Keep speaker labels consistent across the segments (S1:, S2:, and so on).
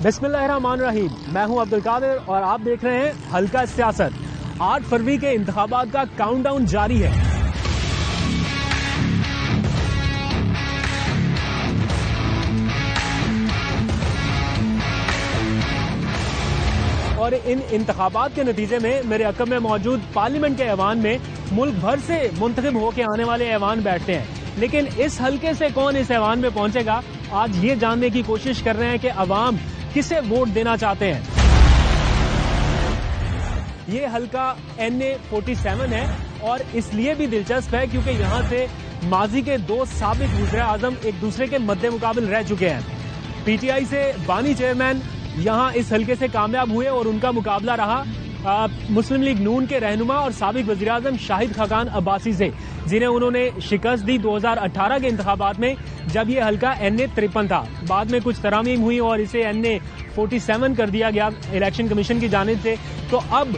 S1: बिस्मिल्लाहिर्रहमानिर्रहीम। मैं हूं अब्दुल कादिर और आप देख रहे हैं हल्का सियासत। 8 फरवरी के इंतखाबात का काउंटडाउन जारी है। और इन इंतखाबात के नतीजे में मेरे अकब में मौजूद पार्लियामेंट के ऐवान में मुल्क भर से मुंतखब होकर आने वाले ऐवान बैठते हैं, लेकिन इस हल्के से कौन इस ऐवान में पहुंचेगा, आज ये जानने की कोशिश कर रहे हैं कि अवाम किसे वोट देना चाहते हैं। ये हल्का NA47 है और इसलिए भी दिलचस्प है क्योंकि यहां से माजी के 2 साबिक वज़ीर आज़म एक दूसरे के मद्दे मुकाबिल रह चुके हैं। PTI से बानी चेयरमैन यहां इस हल्के से कामयाब हुए और उनका मुकाबला रहा मुस्लिम लीग नून के रहनुमा और साबिक वज़ीर आज़म शाहिद खाकान अब्बासी से, जिन्हें उन्होंने शिकस्त दी 2018 के इंतखाबात में, जब ये हल्का NA53 था। बाद में कुछ तरामीम हुई और इसे NA47 कर दिया गया इलेक्शन कमीशन की जानिब से। तो अब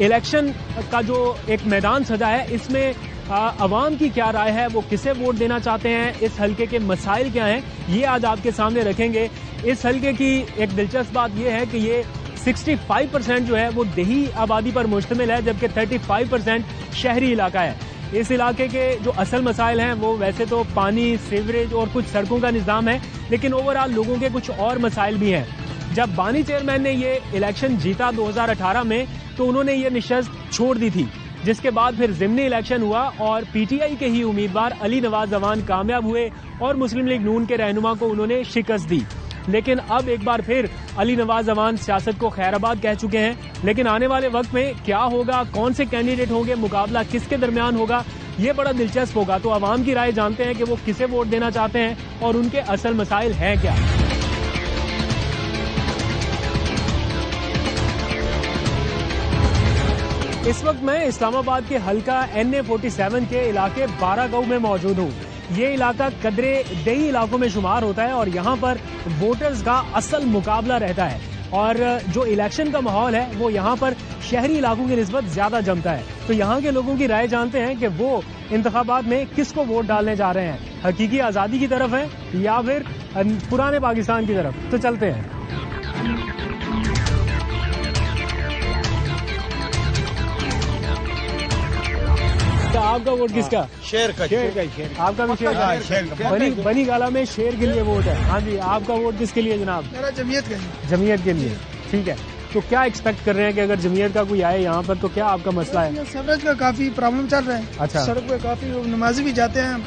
S1: इलेक्शन का जो एक मैदान सजा है, इसमें अवाम की क्या राय है, वो किसे वोट देना चाहते हैं, इस हल्के के मसाइल क्या हैं, ये आज आपके सामने रखेंगे। इस हल्के की एक दिलचस्प बात यह है कि ये 65% जो है वो देही आबादी पर मुश्तमिल है, जबकि 35% शहरी इलाका है। इस इलाके के जो असल मसाइल हैं वो वैसे तो पानी, सीवरेज और कुछ सड़कों का निज़ाम है, लेकिन ओवरऑल लोगों के कुछ और मसाइल भी हैं। जब बानी चेयरमैन ने ये इलेक्शन जीता 2018 में, तो उन्होंने ये निशस्त छोड़ दी थी, जिसके बाद फिर ज़िमनी इलेक्शन हुआ और PTI के ही उम्मीदवार अली नवाज जवान कामयाब हुए और मुस्लिम लीग नून के रहनुमा को उन्होंने शिकस्त दी। लेकिन अब एक बार फिर अली नवाज जवान सियासत को खैराबाद कह चुके हैं। लेकिन आने वाले वक्त में क्या होगा, कौन से कैंडिडेट होंगे, मुकाबला किसके दरमियान होगा, ये बड़ा दिलचस्प होगा। तो आवाम की राय जानते हैं कि वो किसे वोट देना चाहते हैं और उनके असल मसाइल हैं क्या। इस वक्त मैं इस्लामाबाद के हल्का NA47 के इलाके बारागांव में मौजूद हूँ। ये इलाका कदरे देही इलाकों में शुमार होता है और यहाँ पर वोटर्स का असल मुकाबला रहता है। और जो इलेक्शन का माहौल है वो यहाँ पर शहरी इलाकों की निस्बत ज्यादा जमता है। तो यहाँ के लोगों की राय जानते हैं कि वो इंतखाबात में किसको वोट डालने जा रहे हैं, हकीकी आज़ादी की तरफ है या फिर पुराने पाकिस्तान की तरफ। तो चलते हैं। तो आपका वोट किसका?
S2: शेर का।
S1: आपका भी शेर का? बनी गाला में शेर के लिए वोट है। हाँ जी, आपका वोट किसके लिए जनाब?
S2: मेरा जमीयत का।
S1: जमीयत के लिए, ठीक है। तो क्या एक्सपेक्ट कर रहे हैं कि अगर जमीयत का कोई आए यहाँ पर, तो क्या आपका मसला है?
S2: सीवरेज का काफी प्रॉब्लम चल रहा है।
S1: अच्छा।
S2: सड़क पे काफी लोग नमाजी भी जाते हैं,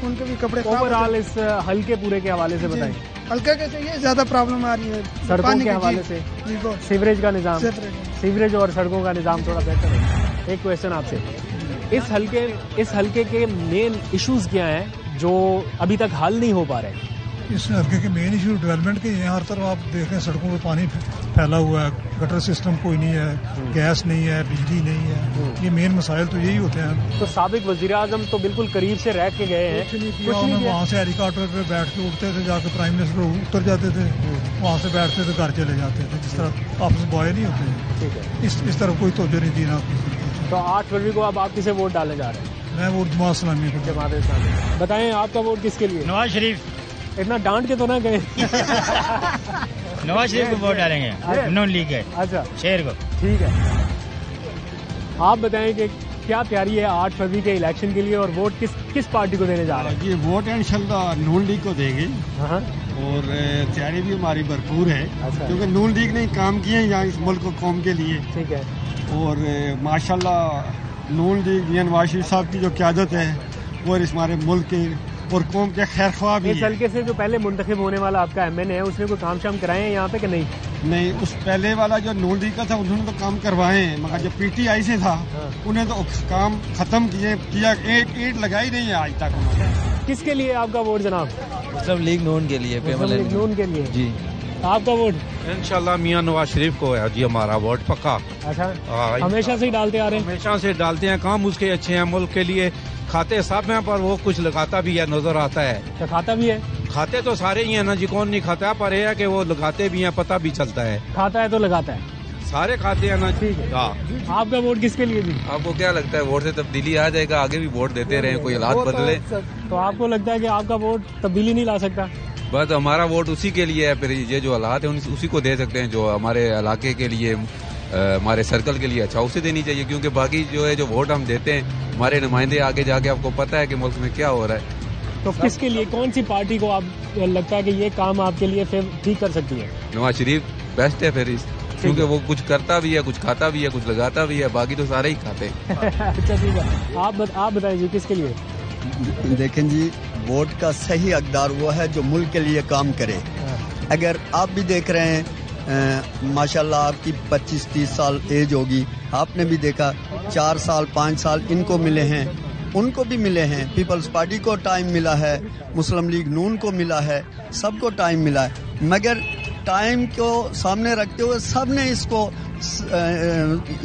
S2: उनके भी कपड़े।
S1: ओवरऑल इस हल्के पूरे के हवाले से बताएं।
S2: हल्का कैसे ये ज्यादा प्रॉब्लम आ रही है
S1: सड़कों के हवाले से, सीवरेज का निजाम, सीवरेज और सड़कों का निजाम थोड़ा बेहतर है। एक क्वेश्चन आपसे, इस हल्के के मेन इश्यूज क्या हैं जो अभी तक हल नहीं हो पा रहे?
S3: इस हल्के के मेन इशू डेवलपमेंट के हैं। हर तरफ आप देख रहे हैं सड़कों पे पानी फैला हुआ है, गटर सिस्टम कोई नहीं है, गैस नहीं है, बिजली नहीं है। ये मेन मसाइल तो यही होते हैं।
S1: तो साबिक वजीर आजम तो बिल्कुल करीब से रह के गए हैं,
S3: कुछ नहीं, वहाँ से हेलीकॉप्टर पे बैठ के उठते थे, जाके प्राइम मिनिस्टर उतर जाते थे, वहाँ से बैठते थे, घर चले जाते थे। जिस तरह आपस बॉय नहीं होते,
S1: ठीक है।
S3: इस तरफ कोई तवज्जो नहीं दी ना।
S1: तो 8 फरवरी को अब आप किसे वोट डालने जा रहे हैं?
S3: मैं वोट जमात इस्लामी को।
S1: जमात इस्लामी। बताएं आपका वोट किसके लिए?
S4: नवाज शरीफ।
S1: इतना डांट के तो ना गए।
S4: नवाज शरीफ को वोट डालेंगे, नून लीग है।
S1: अच्छा,
S4: शेर को।
S1: ठीक है। आप बताएं कि क्या तैयारी है 8 फरवरी के इलेक्शन के लिए और वोट किस पार्टी को देने जा रहे हैं?
S5: ये वोट इंशाल्लाह नून लीग को देंगे।
S1: हाँ।
S5: और तैयारी भी हमारी भरपूर है।
S1: अच्छा।
S5: क्योंकि नून लीग ने काम किए हैं यहाँ इस मुल्क और कौम के लिए।
S1: ठीक है।
S5: और माशाल्लाह नून लीग मियां नवाज शरीफ साहब की जो क़यादत है वो इस हमारे मुल्क के और कौम के खैर ख्वाह भी।
S1: इस हल्के से जो पहले मुंतखब होने वाला आपका MN है, उसने कोई काम शाम कराए हैं यहाँ पे कि नहीं?
S5: नहीं, उस पहले वाला जो नून लीग का था उन्होंने तो काम करवाए हैं, मगर जो PTI से था उन्हें तो काम खत्म किया, एक ईंट लगाई नहीं है आज तक उन्होंने।
S1: किसके लिए आपका वोट जनाब?
S6: मुस्लिम लीग नून के लिए।
S1: मुस्लिम लीग नून के लिए
S6: जी।
S1: आपका वोट?
S7: इंशाल्लाह मियां नवाज शरीफ को है जी हमारा वोट पक्का।
S1: अच्छा, हमेशा से ही डालते आ रहे हैं?
S7: हमेशा से डालते हैं, काम उसके अच्छे हैं, मुल्क के लिए खाते सब हैं, पर वो कुछ लगाता भी है, नजर आता है।
S1: क्या खाता भी है?
S7: खाते तो सारे ही हैं ना जी, कौन नहीं खाता, पर यह है कि वो लगाते भी हैं, पता भी चलता है।
S1: खाता है तो लगाता है,
S7: सारे खाते हैं ना।
S1: ठीक है। आपका वोट किसके लिए जी?
S6: आपको क्या लगता है वोट से तब्दीली आ जाएगा? आगे भी वोट देते रहे, कोई हालात बदले
S1: तो आपको लगता है कि आपका वोट तब्दीली नहीं ला सकता?
S6: बस हमारा वोट उसी के लिए है, फिर ये जो हालात है उसी को दे सकते हैं, जो हमारे इलाके के लिए हमारे सर्कल के लिए अच्छा उसे देनी चाहिए, क्योंकि बाकी जो है जो वोट हम देते हैं हमारे नुमाइंदे आगे जाके आपको पता है कि मुल्क में क्या हो रहा है।
S1: तो किसके लिए, कौन सी पार्टी को आप लगता है कि ये काम आपके लिए ठीक कर सकती है?
S6: नवाज शरीफ बेस्ट है फिर, क्योंकि वो कुछ करता भी है, कुछ खाता भी है, कुछ लगाता भी है, बाकी तो सारे ही खाते हैं।
S1: अच्छा ठीक है, आप बताइए जी किसके लिए?
S8: देखें जी, वोट का सही हकदार वो है जो मुल्क के लिए काम करे। अगर आप भी देख रहे हैं माशाल्लाह आपकी 25-30 साल एज होगी, आपने भी देखा 4 साल 5 साल इनको मिले हैं, उनको भी मिले हैं, पीपल्स पार्टी को टाइम मिला है, मुस्लिम लीग नून को मिला है, सबको टाइम मिला है, मगर टाइम को सामने रखते हुए सब ने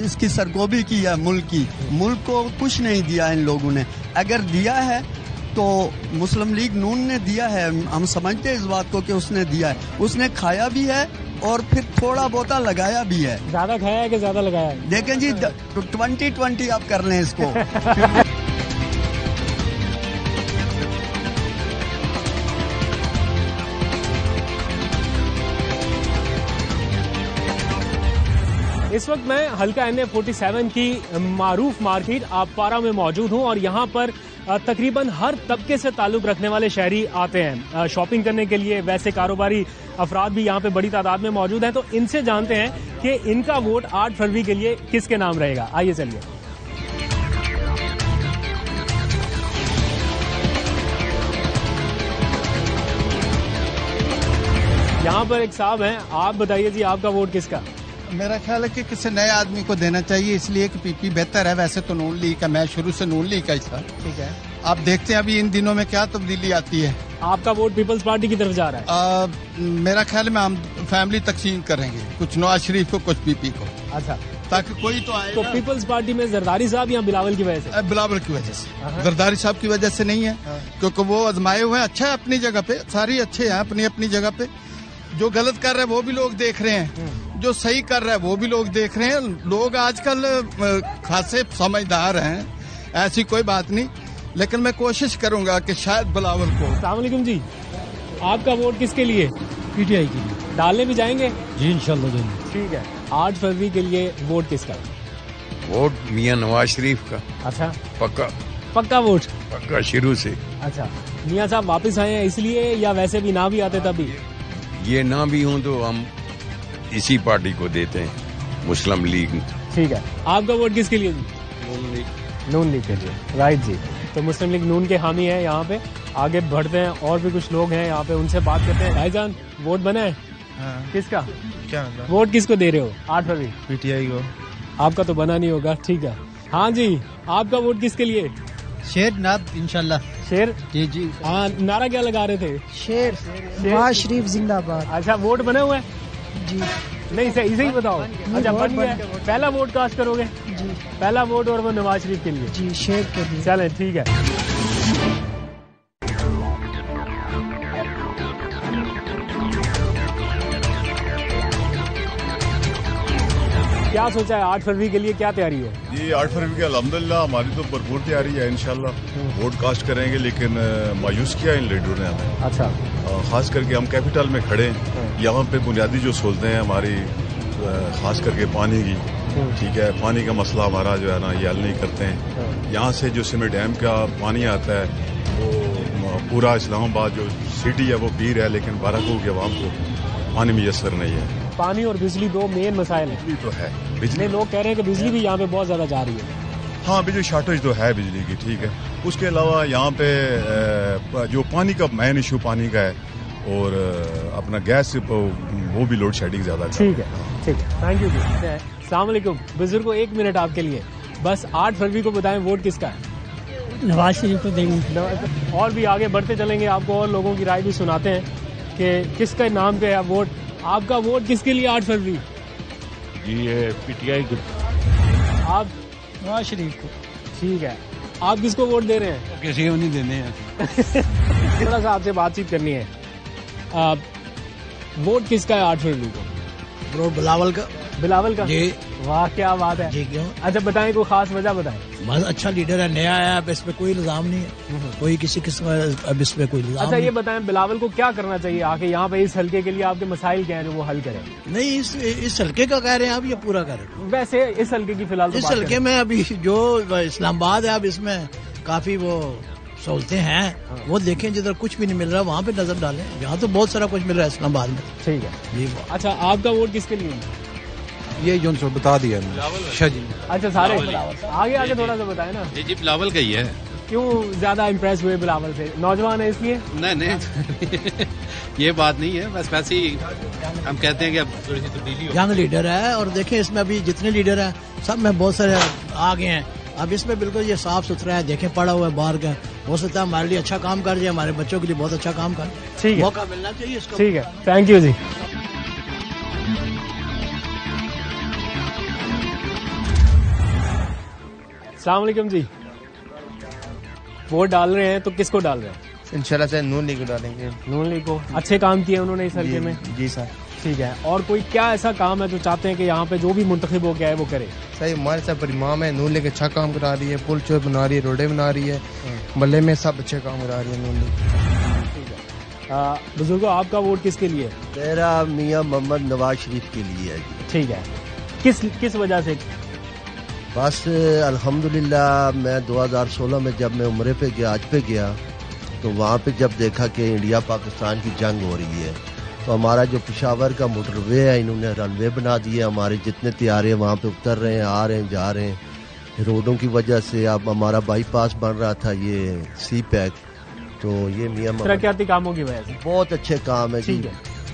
S8: इसकी सरगोबी की है मुल्क को कुछ नहीं दिया इन लोगों ने। अगर दिया है तो मुस्लिम लीग नून ने दिया है, हम समझते हैं इस बात को कि उसने दिया है, उसने खाया भी है और फिर थोड़ा बहुत लगाया भी है।
S1: ज्यादा खाया है कि ज्यादा लगाया है?
S8: देखें जी 20-20 आप कर लें इसको।
S1: इस वक्त मैं हल्का NA-47 की मारूफ मार्केट आपपारा में मौजूद हूं और यहां पर तकरीबन हर तबके से ताल्लुक रखने वाले शहरी आते हैं शॉपिंग करने के लिए। वैसे कारोबारी अफराद भी यहां पे बड़ी तादाद में मौजूद हैं, तो इनसे जानते हैं कि इनका वोट 8 फरवरी के लिए किसके नाम रहेगा। आइए चलिए। यहाँ पर एक साहब हैं, आप बताइए जी आपका वोट किसका?
S9: मेरा ख्याल है कि किसी नए आदमी को देना चाहिए, इसलिए कि पीपी बेहतर है। वैसे तो नून लीग का, मैं शुरू से नून लीग का ही था।
S1: ठीक है,
S9: आप देखते हैं अभी इन दिनों में क्या तब्दीली आती है।
S1: आपका वोट पीपल्स पार्टी की तरफ जा रहा है?
S9: मेरा ख्याल में हम फैमिली तकसीम करेंगे, कुछ नवाज शरीफ को, कुछ पीपी को।
S1: अच्छा,
S9: ताकि कोई तो आए।
S1: तो पीपल्स पार्टी में जरदारी साहब या बिलावल की वजह से?
S9: बिलावल की वजह से, जरदारी साहब की वजह से नहीं है, क्योंकि वो आजमाए हुए हैं, अच्छा है अपनी जगह पे, सारी अच्छे हैं अपनी अपनी जगह पे। जो गलत कर रहे हैं वो भी लोग देख रहे हैं, जो सही कर रहा है वो भी लोग देख रहे हैं। लोग आजकल खासे समझदार हैं, ऐसी कोई बात नहीं, लेकिन मैं कोशिश करूंगा कि शायद बिलावल को।
S1: अस्सलाम वालेकुम जी, आपका वोट किसके लिए?
S10: पीटीआई के लिए।
S1: डालने भी जाएंगे?
S10: जी इंशाल्लाह जाएंगे।
S1: ठीक है, 8 फरवरी के लिए वोट किसका?
S11: वोट मियां नवाज शरीफ का।
S1: अच्छा,
S11: पक्का
S1: वोट?
S11: पक्का शुरू से।
S1: अच्छा, मियां साहब वापस आए हैं इसलिए, या वैसे भी ना भी आते तभी?
S11: ये ना भी हों तो हम इसी पार्टी को देते हैं, मुस्लिम लीग।
S1: ठीक है, आपका वोट किसके लिए जी? नून लीग के लिए। राइट जी, तो मुस्लिम लीग नून के हामी हैं यहाँ पे। आगे बढ़ते हैं, और भी कुछ लोग हैं यहाँ पे, उनसे बात करते हैं। भाईजान वोट बना है? किसका?
S10: क्या
S1: वोट किसको दे रहे हो 8 फरवरी?
S10: पीटीआई को।
S1: आपका तो बना नहीं होगा। ठीक है, हाँ जी, आपका वोट किसके लिए?
S10: शेर नाथ इंशाल्लाह।
S1: शेर?
S10: जी जी।
S1: हाँ, नारा क्या लगा रहे थे?
S2: शेर नवाज शरीफ जिंदाबाद।
S1: अच्छा, वोट बने हुए?
S2: जी
S1: नहीं सही ही बताओ। अच्छा, बन गया। पहला वोट कास्ट करोगे?
S2: जी,
S1: पहला वोट, और वो नवाज शरीफ के लिए?
S2: जी, शेर के लिए।
S1: चलें ठीक है। क्या सोचा है 8 फरवरी के लिए, क्या तैयारी है?
S12: जी 8 फरवरी की अल्हम्दुलिल्लाह हमारी तो भरपूर तैयारी है, इंशाल्लाह वोट कास्ट करेंगे, लेकिन मायूस किया इन लीडरों ने हमें।
S1: अच्छा,
S12: खास करके हम कैपिटल में खड़े हैं, यहाँ पे बुनियादी जो सहूलतें हैं हमारी, खास करके पानी की, ठीक है, पानी का मसला हमारा जो है ना ये हल नहीं करते हैं। यहाँ से जो सिमर डैम का पानी आता है वो पूरा इस्लामाबाद जो सिटी है वो पी रहा है, लेकिन बाराकू के अवाम को पानी मुयसर नहीं है।
S1: पानी और बिजली दो मेन मसाइल हैं।
S12: बिजली तो है,
S1: बिजली लोग कह रहे हैं कि बिजली भी यहाँ पे बहुत ज्यादा जा रही है।
S12: हाँ, बिजली शॉर्टेज तो है बिजली की, ठीक है। उसके अलावा यहाँ पे जो पानी का मेन इशू पानी का है, और अपना गैस वो भी लोड शेडिंग ज्यादा।
S1: ठीक है, ठीक है, थैंक यू जी। अस्सलाम वालेकुम बुजुर्गो, 1 मिनट आपके लिए बस। 8 फरवरी को बताएं वोट किसका है?
S10: नवाज शरीफ को देंगे।
S1: और भी आगे बढ़ते चलेंगे, आपको और लोगों की राय भी सुनाते हैं कि किसका नाम पे है वोट। आपका वोट किसके लिए 8 फरवरी?
S11: जी ये पीटीआई को।
S1: आप?
S10: नवाज शरीफ को।
S1: ठीक है, आप किसको वोट दे रहे हैं?
S10: किसी को नहीं देने हैं।
S1: थोड़ा सा आपसे बातचीत करनी है। वोट किसका है 8 फरवरी को?
S10: वोट बिलावल का।
S1: بلاول کا
S13: جی
S1: واہ کیا بات ہے
S13: جی کیوں
S1: اچھا بتائیں کوئی خاص وجہ بتائیں
S13: بس اچھا لیڈر ہے نیا آیا اب اس پہ کوئی الزام نہیں ہے کوئی کسی قسم اب اس پہ کوئی الزام
S1: اچھا یہ بتائیں بلاول کو کیا کرنا چاہیے آ کے یہاں پہ اس حلقے کے لیے آپ کے مسائل کیا ہیں جو وہ حل کریں
S13: نہیں اس حلقے کا کہہ رہے ہیں آپ یہ پورا کر رہے ہیں
S1: ویسے اس حلقے کی فی الحال
S13: اس حلقے میں ابھی جو اسلام آباد ہے اب اس میں کافی وہ سہولتیں ہیں وہ دیکھیں جدھر کچھ بھی نہیں مل رہا وہاں پہ نظر ڈالیں یہاں تو بہت سارا کچھ مل رہا ہے اسلام آباد میں
S1: ٹھیک ہے
S13: جی
S1: اچھا آپ کا ووٹ کس کے لیے
S7: یہ جو بتا دیا جی
S1: اچھا سارے آگے تھوڑا سا بتائیں نا
S14: جی بلاول کا ہی ہے
S1: کیوں زیادہ امپریس ہوئے بلاول سے نوجوان ہے اس لیے
S14: نہیں یہ بات نہیں ہے بس ویسے ہی ہم کہتے ہیں کہ اب تھوڑی سی تبدیلی
S13: ینگ لیڈر ہے اور دیکھیں اس میں ابھی جتنے لیڈر ہیں سب میں بہت سارے آ گئے ہیں اب اس میں بالکل یہ صاف ستھرا ہے دیکھیں پڑا ہوا ہے باہر کا ہو سکتا ہے ہمارے لیے اچھا کام کر جائے ہمارے بچوں کے لیے بہت اچھا کام کر موقع ملنا چاہیے اس کو
S1: ٹھیک ہے تھینک یو جی السلام علیکم جی ووٹ ڈال رہے ہیں تو کس کو ڈال رہے ہیں
S15: انشاءاللہ سے نون لیگ کو ڈالیں گے
S1: نون لیگ کو اچھے کام کیے انہوں نے اس حلقے میں
S15: جی سر
S1: ٹھیک ہے اور کوئی کیا ایسا کام ہے جو چاہتے ہیں کہ یہاں پہ جو بھی منتخب ہو گیا ہے وہ کرے
S15: صحیح ہمارے ساتھ پر امام ہے نون لیگ اچھا کام کرا رہی ہے پل چوک بنا رہی ہے روڈیں بنا رہی ہے محلے میں سب اچھے کام کرا رہی ہے نون لیگ
S1: بزرگوں آپ کا ووٹ کس کے لیے
S16: میرا میاں محمد نواز شریف کے لیے ہے
S1: ٹھیک ہے کس وجہ سے
S16: بس الحمدللہ میں 2016 میں جب میں عمرے پہ گیا حج پہ گیا تو وہاں پہ جب دیکھا کہ انڈیا پاکستان کی جنگ ہو رہی ہے تو ہمارا جو پشاور کا موٹر وے ہے انہوں نے رن وے بنا دیا ہمارے جتنے طیارے وہاں پہ اتر رہے ہیں آ رہے ہیں جا رہے ہیں روڈوں کی وجہ سے اب ہمارا بائی پاس بن رہا تھا یہ سی پیک تو یہ میاں
S1: ترقیاتی کاموں کی وجہ سے
S16: بہت اچھے کام ہے جی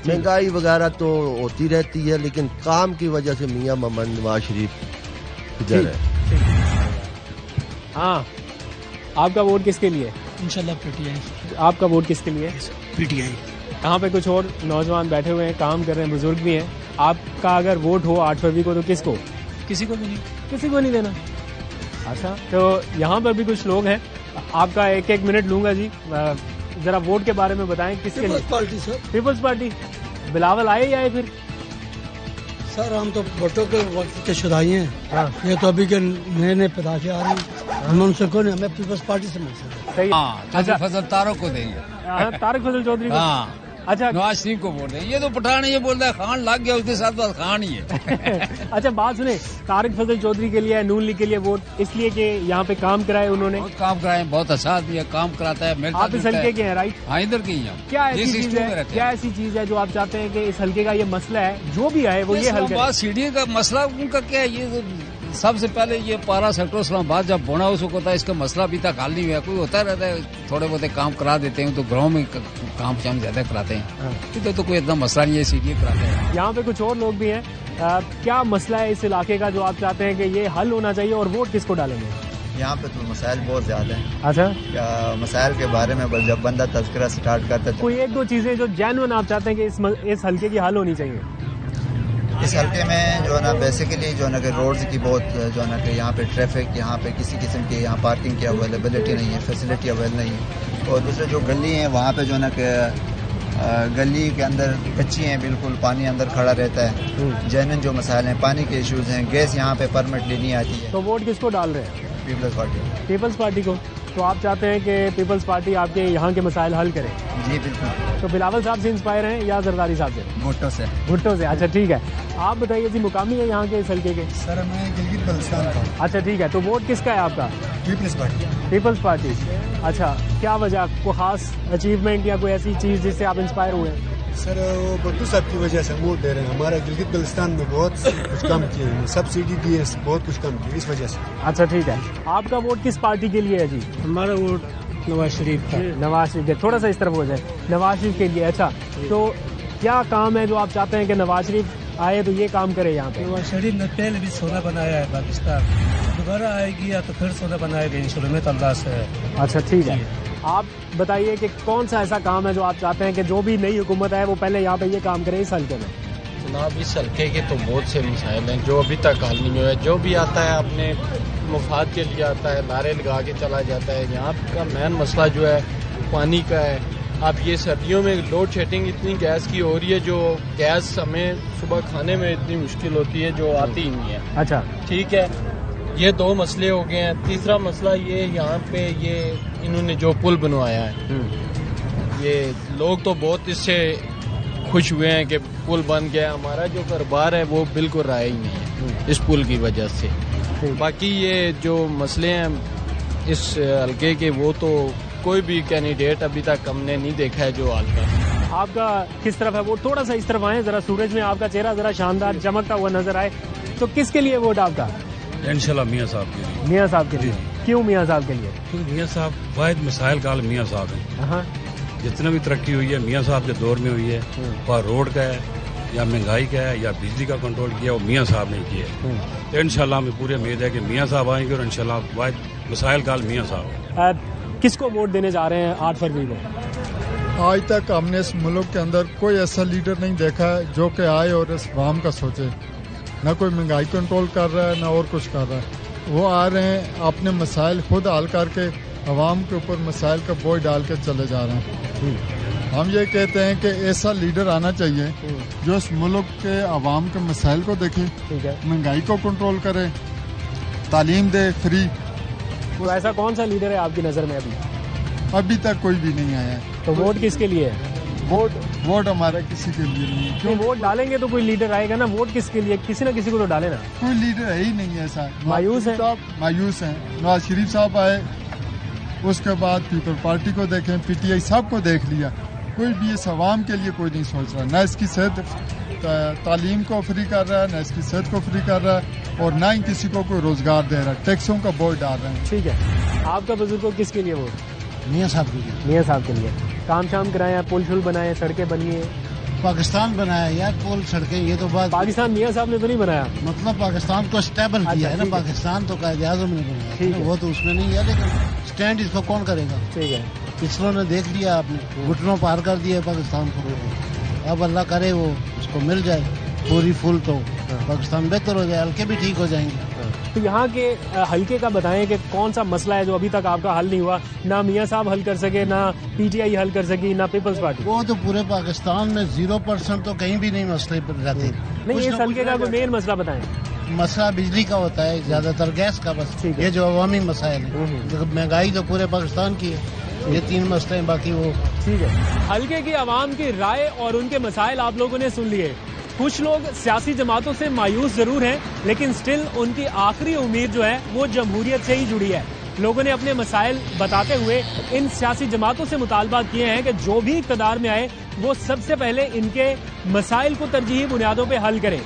S16: مہنگائی وغیرہ تو ہوتی رہتی ہے لیکن کام کی وجہ سے میاں محمد نواز شریف ادھر ہے
S1: ہاں آپ کا ووٹ کس کے لیے
S10: انشاءاللہ پی ٹی آئی
S1: آپ کا ووٹ کس کے لیے
S10: پی ٹی آئی
S1: یہاں پہ کچھ اور نوجوان بیٹھے ہوئے ہیں کام کر رہے ہیں بزرگ بھی ہیں آپ کا اگر ووٹ ہو 8 فروری کو تو کس کو
S10: کسی کو بھی نہیں
S1: کسی کو نہیں دینا اچھا تو یہاں پر بھی کچھ لوگ ہیں آپ کا ایک منٹ لوں گا جی ذرا ووٹ کے بارے میں بتائیں کس کے لیے
S10: پارٹی سر
S1: پیپلز پارٹی بلاول آئے یا آئے پھر
S10: سر ہم تو ووٹوں کے وقت کے شدائی ہیں یہ تو ابھی کے نئے پیدائشیں آ رہی ہیں ہم ان سے کون ہمیں پیپلز پارٹی سے مل
S17: سکتے فضل تارک کو دیں گے
S1: طارق فضل چودھری
S17: ہاں اچھا نواز شریف کو ووٹ دیں یہ تو پٹھان یہ بولتا ہے خان لگ گیا اس کے ساتھ بس خان ہی ہے
S1: اچھا بات سنیں طارق فضل چودھری کے لیے نون لیگ کے لیے ووٹ اس لیے کہ یہاں پہ کام کرائے انہوں نے
S17: بہت کام کرائے بہت اچھا آدمی ہے کام کراتا ہے
S1: آپ اس حلقے کے ہیں رائٹ
S17: ہاں ادھر کے ہی ہیں
S1: کیا ایسی چیز ہے جو آپ چاہتے ہیں کہ اس حلقے کا یہ مسئلہ ہے جو بھی آئے وہ یہ حل کرے
S17: سیڑھی کا مسئلہ ان کا کیا ہے یہ سب سے پہلے یہ 12 سیکٹر اسلام آباد جب بونا اس کو ہوتا ہے اس کا مسئلہ ابھی تک حل نہیں ہوا کوئی ہوتا رہتا ہے تھوڑے بہت کام کرا دیتے ہیں تو گراؤں میں کام شام زیادہ کراتے ہیں ادھر تو کوئی اتنا مسئلہ نہیں ہے سیڑھی کراتے ہیں
S1: یہاں پہ کچھ اور لوگ بھی ہیں کیا مسئلہ ہے اس علاقے کا جو آپ چاہتے ہیں کہ یہ حل ہونا چاہیے اور ووٹ کس کو ڈالیں گے
S18: یہاں پہ تو مسائل بہت زیادہ ہیں
S1: اچھا
S18: مسائل کے بارے میں جب بندہ تذکرہ سٹارٹ کرتا ہے
S1: کوئی 1-2 چیزیں جو جینوئن آپ چاہتے ہیں کہ اس حلقے کی حل ہونی چاہیے
S18: اس حلقے میں جو ہے نا بیسیکلی جو ہے نا کہ روڈز کی بہت جو ہے نا کہ یہاں پہ ٹریفک یہاں پہ کسی قسم کی یہاں پارکنگ کی اویلیبلٹی نہیں ہے فیسلٹی اویلیبل نہیں ہے اور دوسرے جو گلی ہیں وہاں پہ جو ہے نا کہ گلی کے اندر کچی ہیں بالکل پانی اندر کھڑا رہتا ہے جینوئن جو مسائل ہیں پانی کے ایشوز ہیں گیس یہاں پہ پرمٹ لینی آتی ہے
S1: تو ووٹ کس کو ڈال رہے ہیں پیپلز پارٹی کو تو آپ چاہتے ہیں کہ پیپلز پارٹی آپ کے یہاں کے مسائل حل کرے
S18: جی بالکل
S1: تو بلاول صاحب سے انسپائر ہیں یا زرداری صاحب سے
S18: بھٹو سے
S1: اچھا ٹھیک ہے آپ بتائیے جی مقامی ہے یہاں کے اس حلقے کے
S3: سر میں گلگت بلتستان کا
S1: اچھا ٹھیک ہے تو ووٹ کس کا ہے آپ کا پیپلز پارٹی اچھا کیا وجہ کوئی خاص اچیومنٹ یا کوئی ایسی چیز جس سے آپ انسپائر ہوئے ہیں
S5: سر وہ بھٹو صاحب کی وجہ سے ووٹ دے رہے ہیں ہمارا گلگت بلتستان میں بہت کچھ کم کیے ہیں سبسڈی دی ہے بہت کچھ کم کیے اس وجہ سے
S1: اچھا ٹھیک ہے آپ کا ووٹ کس پارٹی کے لیے ہے جی
S10: ہمارا ووٹ نواز شریف کا
S1: نواز شریف تھوڑا سا اس طرف ہو جائے نواز شریف کے لیے اچھا تو کیا کام ہے جو آپ چاہتے ہیں کہ نواز شریف آئے تو یہ کام کرے یہاں پہ
S10: نواز شریف نے پہلے بھی سونا بنایا ہے پاکستان دوبارہ آئے گی یا تو پھر سونا بنائے گا انشاءاللہ اللہ سے
S1: اچھا ٹھیک ہے آپ بتائیے کہ کون سا ایسا کام ہے جو آپ چاہتے ہیں کہ جو بھی نئی حکومت ہے وہ پہلے یہاں پہ یہ کام کرے اس حلقے میں
S19: جناب اس حلقے کے تو بہت سے مسائل ہیں جو ابھی تک حل نہیں ہوئے جو بھی آتا ہے اپنے مفاد کے لیے آتا ہے نعرے لگا کے چلا جاتا ہے یہاں کا مین مسئلہ جو ہے پانی کا ہے اب یہ سردیوں میں لوڈ شیڈنگ اتنی گیس کی ہو رہی ہے، جو گیس ہمیں صبح کھانے میں اتنی مشکل ہوتی ہے جو آتی ہی نہیں ہے.
S1: اچھا
S19: ٹھیک ہے، یہ 2 مسئلے ہو گئے ہیں. تیسرا مسئلہ یہ یہاں پہ یہ انہوں نے جو پل بنوایا ہے، یہ لوگ تو بہت اس سے خوش ہوئے ہیں کہ پل بن گیا. ہمارا جو کاروبار ہے وہ بالکل رہا ہی نہیں ہے اس پل کی وجہ سے. باقی یہ جو مسئلے ہیں اس حلقے کے، وہ تو کوئی بھی کینڈیڈیٹ ابھی تک ہم نے نہیں دیکھا ہے جو حل کا.
S1: آپ کا کس طرف ہے ووٹ؟ تھوڑا سا اس طرف آئیں ذرا، سورج میں آپ کا چہرہ ذرا شاندار چمکتا ہوا نظر آئے. تو کس کے لیے ووٹ آپ کا؟
S20: انشاءاللہ میاں صاحب کے لیے.
S1: میاں صاحب کے لیے. کیوں میاں صاحب کے لیے؟
S20: کیونکہ میاں صاحب واحد مسائل کا حل میاں صاحب ہیں. جتنا بھی ترقی ہوئی ہے میاں صاحب کے دور میں ہوئی ہے، اور روڈ کا ہے یا مہنگائی کا ہے یا بجلی کا کنٹرول کیا وہ میاں صاحب نے کیا ہے. تو انشاءاللہ ہمیں پوری امید ہے کہ میاں صاحب آئیں گے اور انشاءاللہ واحد مسائل کا حل میاں صاحب.
S1: کس کو ووٹ دینے جا رہے ہیں 8 فروری کو؟
S21: آج تک ہم نے اس ملک کے اندر کوئی ایسا لیڈر نہیں دیکھا ہے جو کہ آئے اور اس عوام کا سوچے. نہ کوئی مہنگائی کنٹرول کر رہا ہے نہ اور کچھ کر رہا ہے. وہ آ رہے ہیں اپنے مسائل خود حل کر کے عوام کے اوپر مسائل کا بوجھ ڈال کے چلے جا رہے ہیں. ہم یہ کہتے ہیں کہ ایسا لیڈر آنا چاہیے جو اس ملک کے عوام کے مسائل کو دیکھے، مہنگائی کو کنٹرول کرے، تعلیم دے فری.
S1: تو ایسا کون سا لیڈر ہے آپ کی نظر میں
S21: ابھی تک کوئی بھی نہیں آیا ہے.
S1: تو ووٹ کس کے لیے ہے؟
S21: ووٹ ہمارا کسی کے لیے نہیں ہے.
S1: کیوں ووٹ ڈالیں گے تو کوئی لیڈر آئے گا نا. ووٹ کس کے لیے؟ کسی نہ کسی کو تو ڈالے نا.
S21: کوئی لیڈر ہے ہی نہیں ایسا.
S1: مایوس ہے.
S21: مایوس ہیں. نواز شریف صاحب آئے، اس کے بعد پیپل پارٹی کو دیکھیں، پی ٹی آئی سب کو دیکھ لیا. کوئی بھی اس عوام کے لیے کوئی نہیں سوچ رہا. نہ اس کی صحت تعلیم کو فری کر رہا ہے، نہ اس کی صحت کو فری کر رہا ہے، اور نہ ہی کسی کو کوئی روزگار دے رہا ہے. ٹیکسوں کا بوجھ ڈال رہے ہیں.
S1: ٹھیک ہے، آپ کا بزرگوں کس کے لیے ووٹ؟
S13: میاں صاحب کے لیے.
S1: میاں صاحب کے لیے. کام شام کرائے ہیں، پل شل بنائے ہیں، سڑکیں بنی ہیں.
S13: پاکستان بنایا یار، پل سڑکیں، یہ تو بات.
S1: پاکستان میاں صاحب نے تو نہیں بنایا.
S13: مطلب پاکستان کو اسٹیبل کیا ہے نا. پاکستان تو قائد اعظم نے بنایا، وہ تو اس میں نہیں ہے. لیکن اسٹینڈ اس کو کون کرے گا؟
S1: ٹھیک ہے،
S13: پچھلوں نے دیکھ لیا، آپ نے گھٹنوں پار کر دیا پاکستان کو. اب اللہ کرے وہ اس کو مل جائے پوری فل تو پاکستان بہتر ہو جائے، حلقے بھی ٹھیک ہو جائیں گے.
S1: تو یہاں کے حلقے کا بتائیں کہ کون سا مسئلہ ہے جو ابھی تک آپ کا حل نہیں ہوا؟ نہ میاں صاحب حل کر سکے، نہ پی ٹی آئی حل کر سکی، نہ پیپلز پارٹی.
S13: وہ تو پورے پاکستان میں 0% تو کہیں بھی نہیں مسئلے رہتے.
S1: نہیں، اس حلقے کا کوئی مین مسئلہ بتائیں.
S13: مسئلہ بجلی کا ہوتا ہے، زیادہ تر گیس کا. بس یہ جو عوامی مسائل ہیں. مہنگائی تو پورے پاکستان کی ہے. یہ 3 مسئلے ہیں، باقی وہ
S1: ٹھیک ہے. حلقے کی عوام کی رائے اور ان کے مسائل آپ لوگوں نے سن لیے. کچھ لوگ سیاسی جماعتوں سے مایوس ضرور ہیں، لیکن سٹل ان کی آخری امید جو ہے وہ جمہوریت سے ہی جڑی ہے. لوگوں نے اپنے مسائل بتاتے ہوئے ان سیاسی جماعتوں سے مطالبات کیے ہیں کہ جو بھی اقتدار میں آئے وہ سب سے پہلے ان کے مسائل کو ترجیحی بنیادوں پہ حل کرے.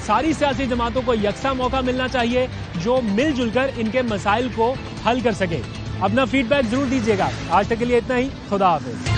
S1: ساری سیاسی جماعتوں کو یکساں موقع ملنا چاہیے جو مل جل کر ان کے مسائل کو حل کر سکے. اپنا فیڈ بیک ضرور دیجیے گا. آج تک کے لیے اتنا ہی. خدا حافظ.